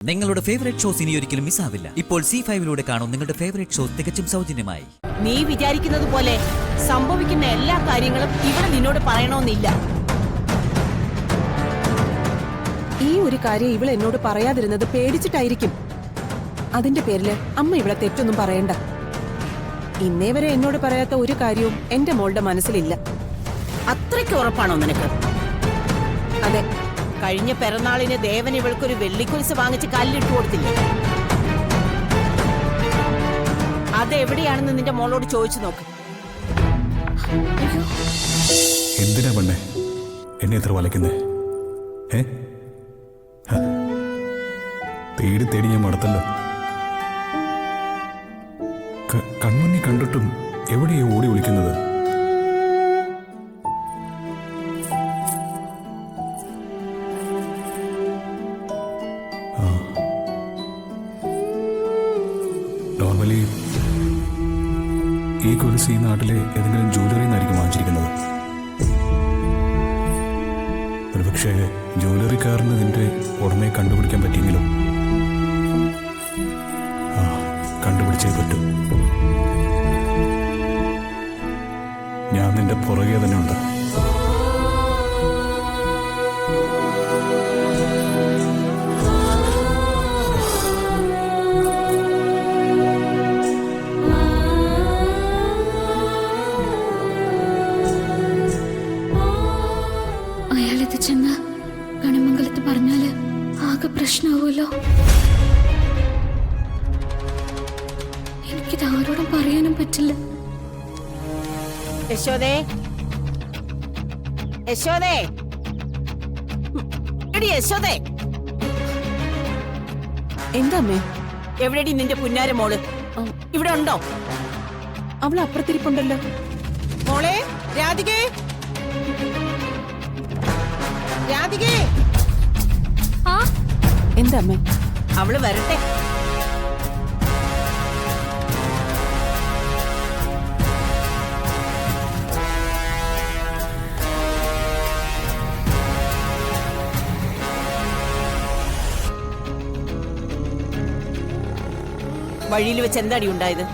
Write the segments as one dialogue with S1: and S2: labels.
S1: നിങ്ങളുടെ favourite shows ഇനി ഒരിക്കലും മിസ്സാവില്ല. ഇപ്പോൾ C5 കാണും നിങ്ങളുടെ ഫേവറേറ്റ് ഷോസ് തികച്ചും സൗജന്യമായി.
S2: നീ വിചാരിക്കുന്നത് പോലെ സംഭവിക്കുന്ന എല്ലാ കാര്യങ്ങളും ഇവിടെ നിന്നോട് പറയണമെന്നില്ല.
S3: ഈ ഒരു കാര്യം ഇവൾ എന്നോട് പറയാതിരുന്നത് പേടിച്ചിട്ടായിരിക്കും. അതിന്റെ പേരില് അമ്മ ഇവിടെ തെറ്റൊന്നും പറയണ്ട. ഇന്നേ വരെ എന്നോട് പറയാത്ത ഒരു കാര്യവും എന്റെ മോളുടെ മനസ്സിലില്ല.
S2: അത്രയ്ക്ക് ഉറപ്പാണോ നിനക്ക്?
S3: അതെ,
S2: കഴിഞ്ഞ പിറന്നാളിന് ദേവൻ ഇവൾക്കൊരു വെള്ളിക്കുരിശ് വാങ്ങിച്ച് കല്ലിട്ട് കൊടുത്തില്ലേ? അതെവിടെയാണെന്ന് നിന്റെ മോളോട് ചോദിച്ചു നോക്ക്.
S4: എന്തിനാ പെണ്ണെ എന്നെ എത്ര വലയ്ക്കുന്നേ? തേടി തേടി ഞാൻ മടുത്തല്ലോ. കൺമുന്നിൽ കണ്ടിട്ടും എവിടെയാ ഓടി വിളിക്കുന്നത്? നോർമലി ഈ കൊലുസ് ഈ നാട്ടിലെ ഏതെങ്കിലും ജ്വല്ലറിയിൽ നിന്നായിരിക്കും വാങ്ങിച്ചിരിക്കുന്നത്. ഒരുപക്ഷെ ജ്വല്ലറിക്കാരന് ഇതിന്റെ ഉടനെ കണ്ടുപിടിക്കാൻ പറ്റിയെങ്കിലും കണ്ടുപിടിച്ചേ പറ്റൂ. ഞാൻ നിന്റെ പുറകെ തന്നെ ഉണ്ട്.
S5: അയാളിത് ചെന്ന് കണിമംഗലത്ത് പറഞ്ഞാല് ആകെ പ്രശ്നമാവുമല്ലോ. എനിക്കിത് ആരോടും പറയാനും പറ്റില്ല.
S2: യശോദേ, യശോദേ, എടി യശോദേ,
S3: എന്താ അമ്മേ?
S2: എവിടെടി നിന്റെ പുന്നാര മോള്? ഇവിടെ ഉണ്ടോ?
S3: അവൾ അപ്പുറത്തിരിപ്പുണ്ടല്ലോ.
S2: മോളെ രാധികേ, രാധികേ.
S3: എന്താ അമ്മേ?
S2: അവള് വരട്ടെ. വഴിയിൽ വെച്ച് എന്താടി ഉണ്ടായത്?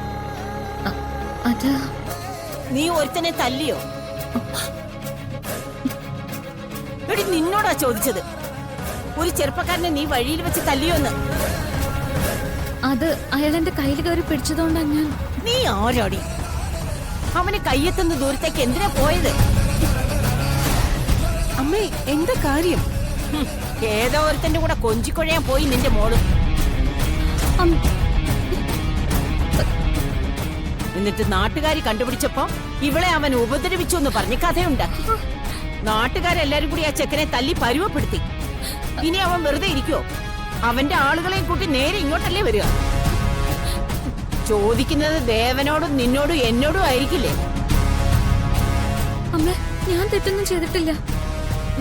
S5: അത്
S2: നീ ഒരുത്തനെ തല്ലിയോ? എടി നിന്നോടാ ചോദിച്ചത്. ഒരു ചെറുപ്പക്കാരനെ നീ വഴിയിൽ വെച്ച് തല്ലിയോന്ന്.
S5: അത് അയാളെന്റെ കയ്യിൽ കയറി പിടിച്ചതുകൊണ്ടാ ഞാൻ.
S2: നീ ആരാടി? അവന് കയ്യെത്തുന്ന ദൂരത്തേക്ക് എന്തിനാ പോയത്?
S3: അമ്മേ, എന്താ കാര്യം?
S2: ഏതോ ഒരുത്തന്റെ കൂടെ കൊഞ്ചിക്കൊഴയാൻ പോയി നിന്റെ മോള്. എന്നിട്ട് നാട്ടുകാരി കണ്ടുപിടിച്ചപ്പോ ഇവളെ അവൻ ഉപദ്രവിച്ചു എന്ന് പറഞ്ഞ് കഥയുണ്ടാക്കി. നാട്ടുകാരെല്ലാരും കൂടി ആ ചെക്കനെ തല്ലി പരുവപ്പെടുത്തി. ഇനി അവൻ വെറുതെ ഇരിക്കുവോ? അവന്റെ ആളുകളെയും കൂട്ടി നേരെ ഇങ്ങോട്ടല്ലേ വരിക? ചോദിക്കുന്നത് ദേവനോടും നിന്നോടും എന്നോടും ആയിരിക്കില്ലേ?
S5: അമ്മ, ഞാൻ തെറ്റൊന്നും ചെയ്തിട്ടില്ല.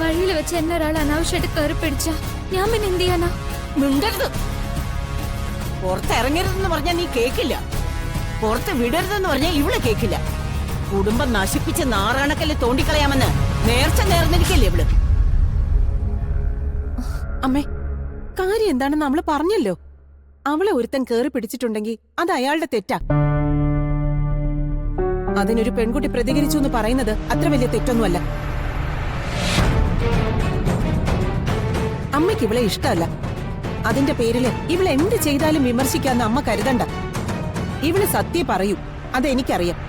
S5: വഴിയിൽ വെച്ച് എന്നെ ഒരാൾ അനാവശ്യമായിട്ട് കയറി പിടിച്ച ഞാൻ പിന്നെ എന്ത് ചെയ്യാനാ?
S2: മിണ്ടരുത്. പുറത്തിറങ്ങരുതെന്ന് പറഞ്ഞാൽ നീ കേക്കില്ല. പുറത്ത് വിടരുതെന്ന് പറഞ്ഞാൽ ഇവള് കേക്കില്ല. കുടുംബം നശിപ്പിച്ച് നാറാണക്കല്ല് തോണ്ടിക്കളയാമെന്ന് നേർച്ച നേർന്നിരിക്കല്ലേ ഇവള്?
S3: അമ്മേ, കാര്യം എന്താണെന്ന് നമ്മള് പറഞ്ഞല്ലോ. അവളെ ഒരുത്തൻ കേറി പിടിച്ചിട്ടുണ്ടെങ്കിൽ അത് അയാളുടെ തെറ്റാ. അതിനൊരു പെൺകുട്ടി പ്രതികരിച്ചു എന്ന് പറയുന്നത് അത്ര വലിയ തെറ്റൊന്നുമല്ല. അമ്മയ്ക്ക് ഇവളെ ഇഷ്ടമല്ല. അതിന്റെ പേരില് ഇവളെ എന്ത് ചെയ്താലും വിമർശിക്കാന്ന് അമ്മ കരുതണ്ട. ഇവള് സത്യം പറയൂ, അതെനിക്കറിയാം.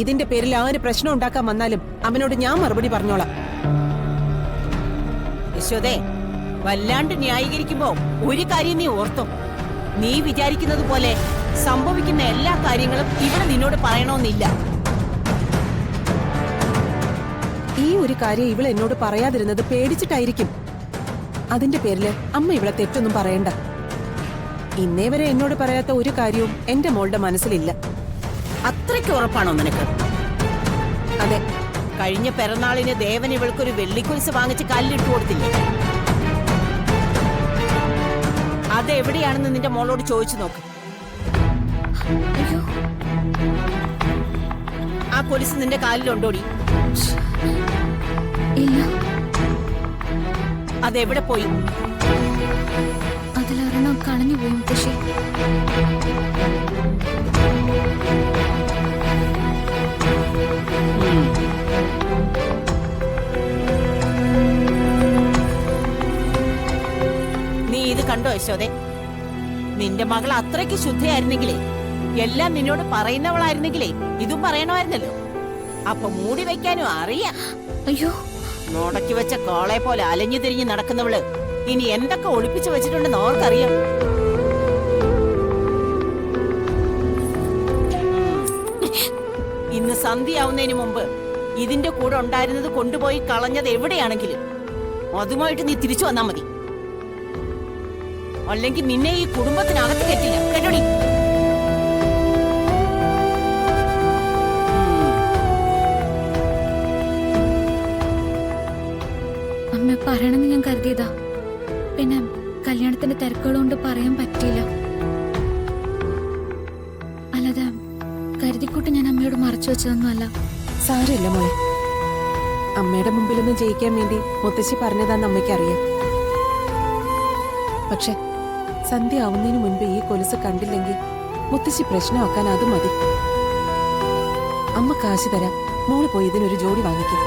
S3: ഇതിന്റെ പേരിൽ ആര് പ്രശ്നം ഉണ്ടാക്കാൻ വന്നാലും അവനോട് ഞാൻ മറുപടി പറഞ്ഞോളാം.
S2: യശോദേ, വല്ലാണ്ട് ന്യായീകരിക്കുമ്പോ ഒരു കാര്യം നീ ഓർത്തോ. നീ വിചാരിക്കുന്നത് പോലെ സംഭവിക്കുന്ന എല്ലാ കാര്യങ്ങളും ഇവിടെ നിന്നോട് പറയണമെന്നില്ല.
S3: ഈ ഒരു കാര്യം ഇവൾ എന്നോട് പറയാതിരുന്നത് പേടിച്ചിട്ടായിരിക്കും. അതിന്റെ പേരില് അമ്മ ഇവിടെ തെറ്റൊന്നും പറയണ്ട. ഇന്നേ വരെ എന്നോട് പറയാത്ത ഒരു കാര്യവും എന്റെ മോളുടെ മനസ്സിലില്ല.
S2: അത്രയ്ക്ക് ഉറപ്പാണോ നിനക്ക്?
S3: അതെ,
S2: കഴിഞ്ഞ പിറന്നാളിന് ദേവൻ ഇവൾക്കൊരു വെള്ളിക്കുരിശ് വാങ്ങിച്ച് കല്ലിട്ട് കൊടുത്തില്ലേ? അതെവിടെയാണെന്ന് നിന്റെ മോളോട് ചോദിച്ചു നോക്ക്. ആ കൊലുസ് നിന്റെ കാലിലുണ്ടോടി?
S5: ഇല്ല.
S2: അതെവിടെ പോയി?
S5: അതിലൊരെണ്ണം കളഞ്ഞു പോയി മുത്തശ്ശി.
S2: നീ ഇത് കണ്ടോ യശോദേ? നിന്റെ മകൾ അത്രയ്ക്ക് ശുദ്ധയായിരുന്നെങ്കിലേ, എല്ലാം നിന്നോട് പറയുന്നവളായിരുന്നെങ്കിലേ ഇതും പറയണമായിരുന്നല്ലോ. അപ്പൊ മൂടി വെക്കാനും അറിയാം.
S5: അയ്യോ,
S2: നോടക്കി വെച്ച കോളെ പോലെ അലഞ്ഞു തിരിഞ്ഞ് നടക്കുന്നവള് ഇനി എന്തൊക്കെ ഒളിപ്പിച്ചു വെച്ചിട്ടുണ്ടെന്ന് ഓർക്കറിയാം. ഇന്ന് സന്ധ്യയാവുന്നതിന് മുമ്പ് ഇതിന്റെ കൂടെ ഉണ്ടായിരുന്നത് കൊണ്ടുപോയി കളഞ്ഞത് എവിടെയാണെങ്കിലും അതുമായിട്ട് നീ തിരിച്ചു വന്നാ മതി. അല്ലെങ്കിൽ നിന്നെ ഈ കുടുംബത്തിനകത്ത് കെട്ടില്ല, കേട്ടോടി.
S5: അമ്മ പറയണമെന്ന് ഞാൻ കരുതിയതാ. പിന്നെ കല്യാണത്തിന്റെ തിരക്കുകളുകൊണ്ട് പറയാൻ പറ്റിയില്ല. അല്ലാതെ കരുതിക്കൂട്ട് ഞാൻ അമ്മയോട് മറച്ചു വെച്ചതൊന്നുമല്ല.
S3: സാരമില്ല മോളെ. അമ്മയുടെ മുമ്പിലൊന്നും ജയിക്കാൻ വേണ്ടി മുത്തശ്ശി പറഞ്ഞതാന്ന് അമ്മയ്ക്കറിയാം. പക്ഷെ സന്ധ്യ ആവുന്നതിന് മുൻപ് ഈ കൊലുസ് കണ്ടില്ലെങ്കിൽ മുത്തശ്ശി പ്രശ്നമാക്കാൻ അത് മതി. അമ്മ കാശ് തരാം, മോള് പോയി ഇതിനൊരു ജോഡി വാങ്ങിക്കും.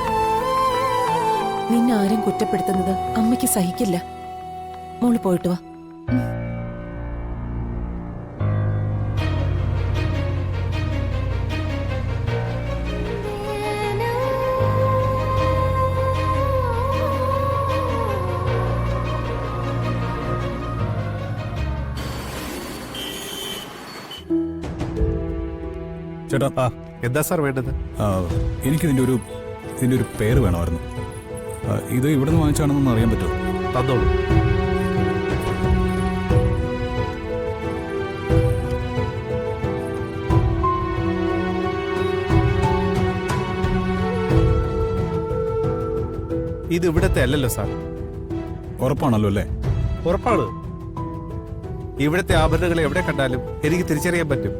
S3: നിന്നെ ആരും കുറ്റപ്പെടുത്തുന്നത് അമ്മയ്ക്ക് സഹിക്കില്ല. മോള് പോയിട്ട് വാ.
S4: ചേട്ടാ,
S6: എന്താ സാർ വേണ്ടത്?
S4: എനിക്ക് ഇതിൻ്റെ ഒരു പേര് വേണമായിരുന്നു. ഇത് ഇവിടെ നിന്ന് വാങ്ങിച്ചാണെന്നൊന്ന് അറിയാൻ പറ്റുമോ?
S6: തന്നോളൂ. ഇത് ഇവിടത്തെ അല്ലല്ലോ സാർ.
S4: ഉറപ്പാണല്ലോ അല്ലേ?
S6: ഉറപ്പാണ്. ഇവിടുത്തെ ആഭരണങ്ങൾ എവിടെ കണ്ടാലും എനിക്ക് തിരിച്ചറിയാൻ പറ്റും.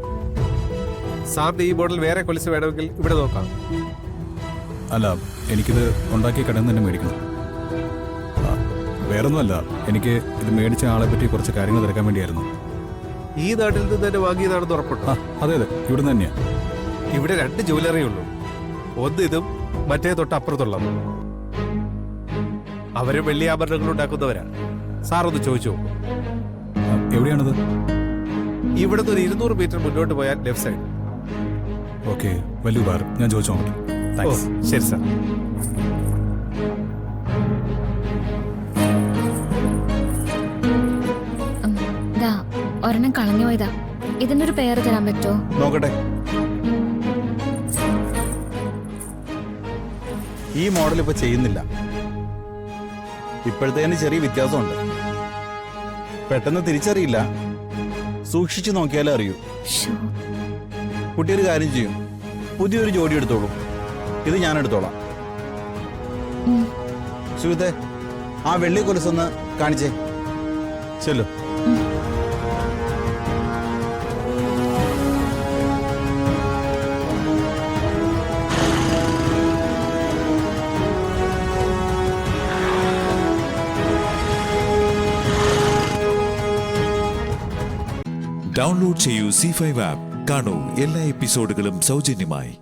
S6: സാറിന് ഈ മോഡൽ വേറെ കൊലുസ് വേണമെങ്കിൽ ഇവിടെ നോക്കാം.
S4: അല്ല, എനിക്കിത് ഉണ്ടാക്കിയ കടയിൽ നിന്ന് തന്നെ മേടിക്കണം. വേറൊന്നുമല്ല, എനിക്ക് ഇത് മേടിച്ച ആളെ പറ്റി കുറച്ച് കാര്യങ്ങൾ തിരക്കാൻ വേണ്ടിയായിരുന്നു.
S6: ഈ നാട്ടിൽ നിന്ന് തന്നെ വാങ്ങിയതാണെന്ന് ഉറപ്പുണ്ടോ?
S4: അതെ, ഇവിടെ നിന്ന് തന്നെയാ.
S6: ഇവിടെ 2 ജ്വല്ലറി ഉള്ളൂ. ഒന്ന് ഇതും മറ്റേ തൊട്ടപ്പുറത്തുള്ളത്. അവര് വെള്ളി ആഭരണങ്ങൾ ഉണ്ടാക്കുന്നവരാ. സാർ ഒന്ന് ചോദിച്ചു.
S4: എവിടെയാണത്?
S6: ഇവിടുന്ന് ഒരു 200 മീറ്റർ മുന്നോട്ട് പോയാൽ ലെഫ്റ്റ് സൈഡ്.
S4: ഓക്കെ, വലിയ ഉപകാരം. ഞാൻ ചോദിച്ചോ.
S6: ശരി സാർ.
S5: ഒരെണ്ണം കളഞ്ഞു പോയതാ. ഇതിനൊരു പേര് തരാൻ പറ്റുമോ?
S7: നോക്കട്ടെ. ഈ മോഡൽ ഇപ്പൊ ചെയ്യുന്നില്ല. ഇപ്പോഴത്തേന് ചെറിയ വ്യത്യാസമുണ്ട്. പെട്ടെന്ന് തിരിച്ചറിയില്ല, സൂക്ഷിച്ചു നോക്കിയാലേ അറിയൂ. കുട്ടിയൊരു കാര്യം ചെയ്യും, പുതിയൊരു ജോഡി എടുത്തോളൂ. ഇത് ഞാൻ എടുത്തോളാം. സുഹൃത്തെ, ആ വെള്ളി കൊലുസൊന്ന് കാണിച്ചേ. ചെല്ലു.
S8: ഡൗൺലോഡ് ചെയ്യൂ C5 ആപ്പ്. കാണൂ എല്ലാ എപ്പിസോഡുകളും സൗജന്യമായി.